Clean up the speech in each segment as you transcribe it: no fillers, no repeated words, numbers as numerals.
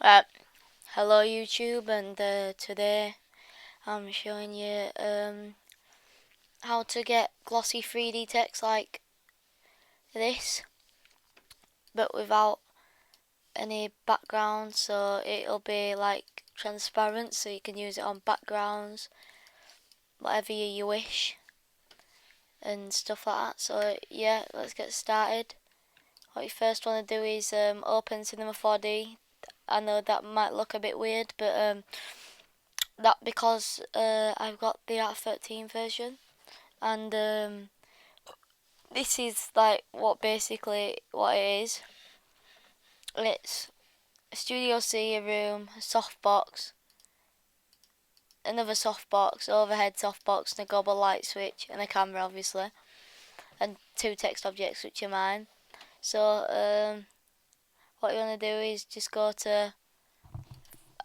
Right, hello YouTube, and today I'm showing you how to get glossy 3D text like this, but without any background, so it'll be like transparent, so you can use it on backgrounds, whatever you wish, and stuff like that. So yeah, let's get started. What you first want to do is open Cinema 4D. I know that might look a bit weird, but that because I've got the R13 version, and this is like basically what it is. It's a Studio C, a room, a softbox, another softbox, overhead softbox, and a gobble light switch, and a camera obviously, and two text objects which are mine. So what you want to do is just go to,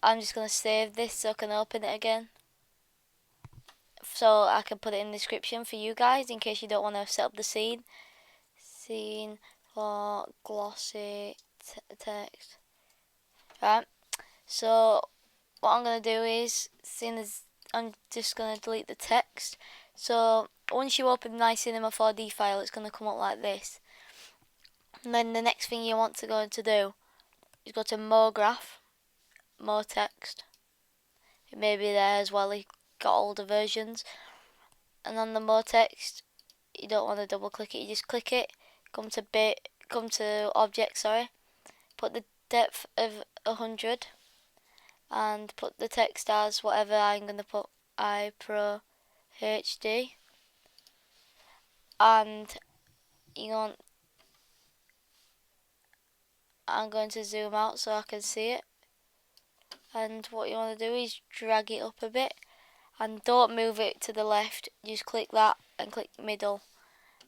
I'm just going to save this so I can open it again, so I can put it in the description for you guys in case you don't want to set up the scene for glossy text. Right, so what I'm going to do is, seeing as I'm just going to delete the text, so once you open my Cinema 4D file, it's going to come up like this. And then the next thing you want to go to do is go to More Graph, More Text. It may be there as well, you got older versions. And on the More Text, you don't want to double click it, you just click it, come to Object, put the depth of 100, and put the text as whatever. I'm going to put iPro HD, and I'm going to zoom out so I can see it, and what you want to do is drag it up a bit, and don't move it to the left, just click that and click middle,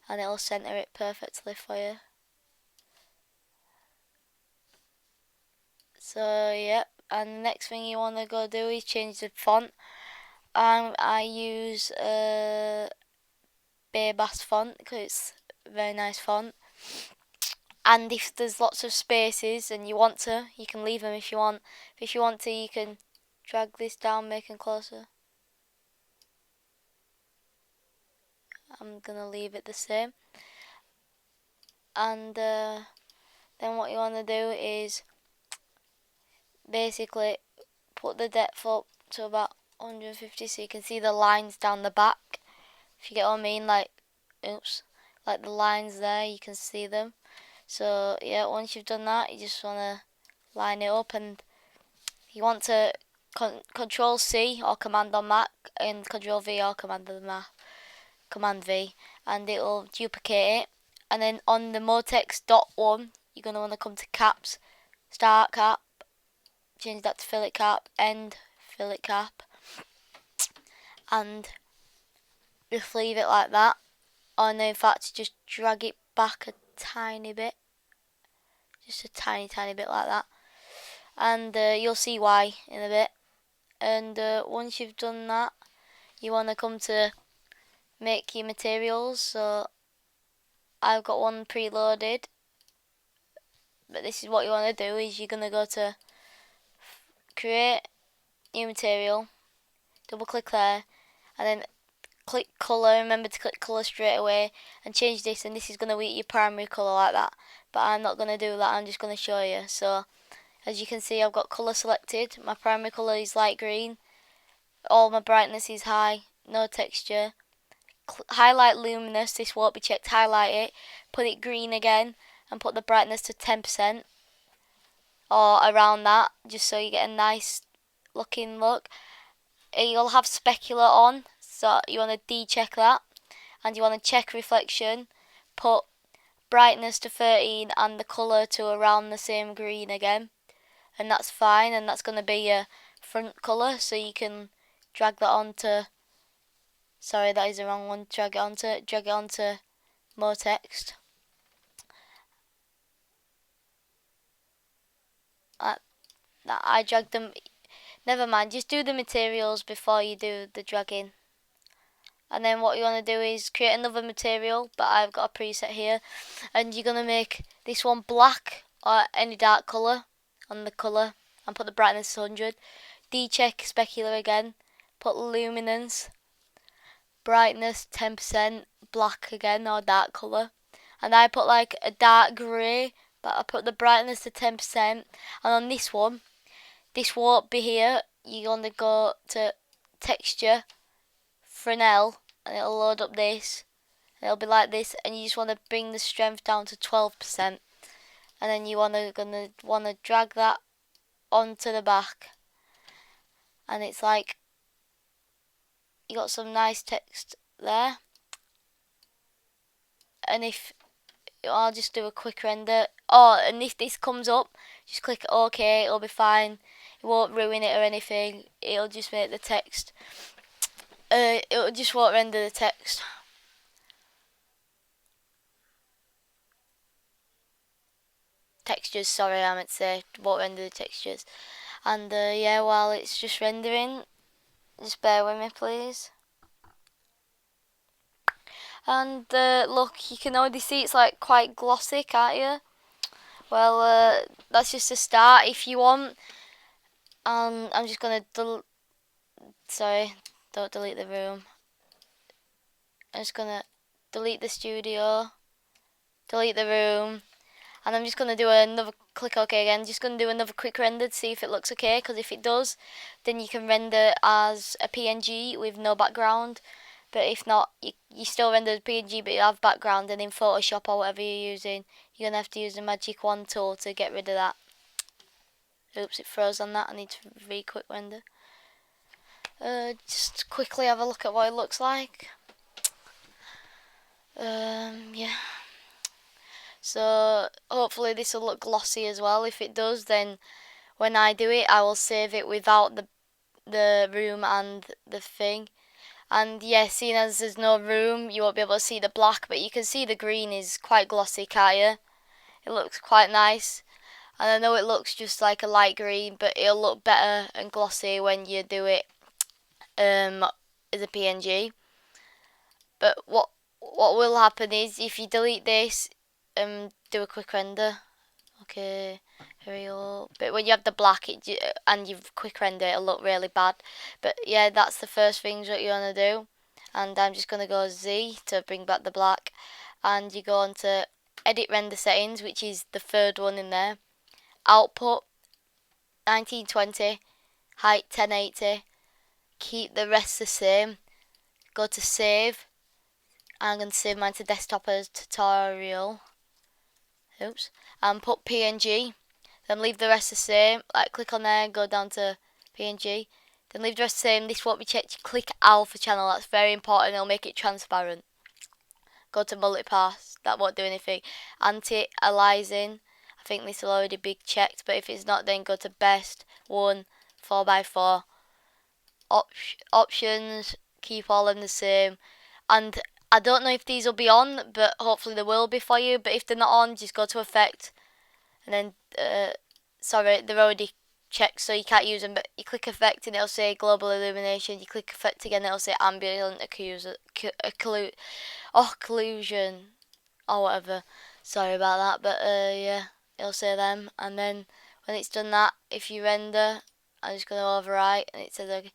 and it'll center it perfectly for you. So yep, and the next thing you want to go do is change the font. I use Bay Bass font because it's a very nice font. And if there's lots of spaces and you want to, you can leave them if you want. If you want to, you can drag this down, make them closer. I'm gonna leave it the same. And then what you want to do is basically put the depth up to about 150 so you can see the lines down the back. If you get what I mean, like the lines there, you can see them. So yeah, once you've done that, you just want to line it up, and you want to Control C or Command on Mac, and Control V or Command on Mac, Command V, and it will duplicate it. And then on the Motex .1, you're going to want to come to caps, start cap, change that to fillet cap, end fillet cap, and just leave it like that. Or no, in fact, just drag it back a tiny bit, just a tiny bit like that, and you'll see why in a bit. And once you've done that, you want to come to make your materials. So I've got one preloaded, but this is what you want to do is you're going to go to create new material, double click there, and then click colour. Remember to click colour straight away and change this, and this is going to be your primary colour like that, but I'm not going to do that, I'm just going to show you. So as you can see, I've got colour selected. My primary colour is light green, all my brightness is high, no texture. Highlight luminous, this won't be checked, highlight it, put it green again, and put the brightness to 10% or around that, just so you get a nice looking look. You'll have specular on, so you want to de-check that, and you want to check reflection, put brightness to 13 and the colour to around the same green again, and that's fine, and that's going to be your front colour, so you can drag that onto, sorry that is the wrong one, drag it onto more text. I dragged them, never mind, just do the materials before you do the dragging. And then what you want to do is create another material, but I've got a preset here, and you're going to make this one black or any dark colour on the colour, and put the brightness to 100. Decheck specular again, put luminance, brightness 10%, black again or dark colour. And I put like a dark grey, but I put the brightness to 10%. And on this one, this won't be here. You're going to go to texture, Fresnel, and it'll load up this. And it'll be like this, and you just want to bring the strength down to 12%. And then you want to drag that onto the back. And it's like, you got some nice text there. And if I'll just do a quick render. Oh, and if this comes up, just click OK, it'll be fine. It won't ruin it or anything. It'll just make the text. It just won't render the text. Textures, sorry, I meant to say, won't render the textures. And yeah, while it's just rendering, just bear with me, please. And look, you can already see it's like quite glossy, can't you? Well, that's just a start. If you want, I'm just gonna sorry, don't delete the room. I'm just gonna delete the studio, delete the room, and I'm just gonna do another click OK again. Just gonna do another quick render to see if it looks okay. Because if it does, then you can render as a PNG with no background. But if not, you still render as PNG, but you have background. And in Photoshop or whatever you're using, you're gonna have to use the Magic Wand tool to get rid of that. Oops, it froze on that. I need to quick render. Just quickly have a look at what it looks like. Yeah. So hopefully this will look glossy as well. If it does, then when I do it, I will save it without the room and the thing. And yeah, seeing as there's no room, you won't be able to see the black, but you can see the green is quite glossy, can't you? It looks quite nice. And I know it looks just like a light green, but it'll look better and glossy when you do it as a PNG. But what will happen is if you delete this, do a quick render. Okay, hurry up. But when you have the black and you've quick render, it'll look really bad. But yeah, that's the first things that you want to do. And I'm just going to go Z to bring back the black. And you go on to edit render settings, which is the third one in there. Output 1920, height 1080. Keep the rest the same. Go to save. I'm going to save mine to desktop as tutorial. Oops. And put PNG. Then leave the rest the same. Like click on there, go down to PNG. Then leave the rest the same. This won't be checked. Click alpha channel. That's very important. It'll make it transparent. Go to multipass. That won't do anything. Anti-aliasing. I think this will already be checked. But if it's not, then go to best 1 4x4. Options. Keep all of them the same. And I don't know if these will be on, but hopefully they will be for you. But if they're not on, just go to effect. And then, sorry, they're already checked, so you can't use them. But you click effect and it'll say global illumination. You click effect again, it'll say ambient occlusion or whatever. Sorry about that, but yeah, it'll say them. And then when it's done that, if you render, I'm just going to overwrite, and it says okay.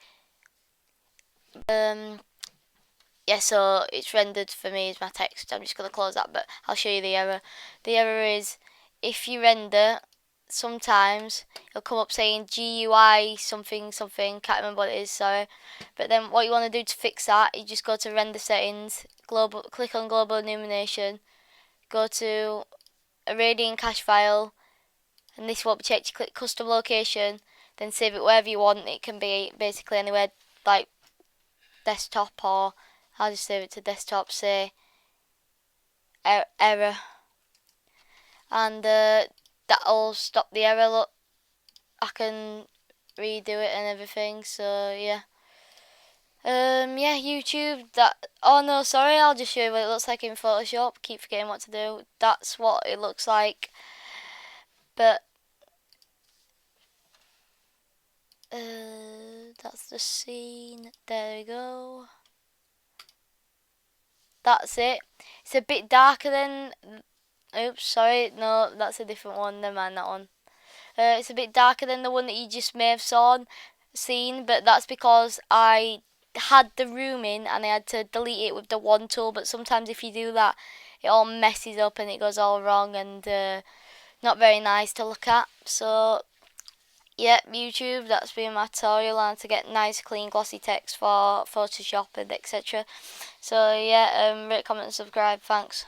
Yeah, so it's rendered for me as my text. I'm just going to close that, but I'll show you the error. The error is if you render, sometimes it'll come up saying GUI something something, can't remember what it is, sorry. But then what you want to do to fix that, you just go to render settings, click on global illumination, go to a radiant cache file, and this won't be checked. You click custom location, then save it wherever you want. It can be basically anywhere, like desktop, or I'll just save it to desktop, say error, and that'll stop the error. Look, I can redo it and everything, so yeah. Yeah, YouTube, oh no, sorry, I'll just show you what it looks like in Photoshop. Keep forgetting what to do. That's what it looks like, but that's the scene. There we go. That's it. It's a bit darker than, oops, sorry, no, that's a different one. Never mind that one. It's a bit darker than the one that you just may have seen, but that's because I had the room in and I had to delete it with the one tool. But sometimes if you do that, it all messes up and it goes all wrong and not very nice to look at. So yep, YouTube, that's been my tutorial on how to get nice clean glossy text for Photoshop and etc. So yeah, rate, comment and subscribe, thanks.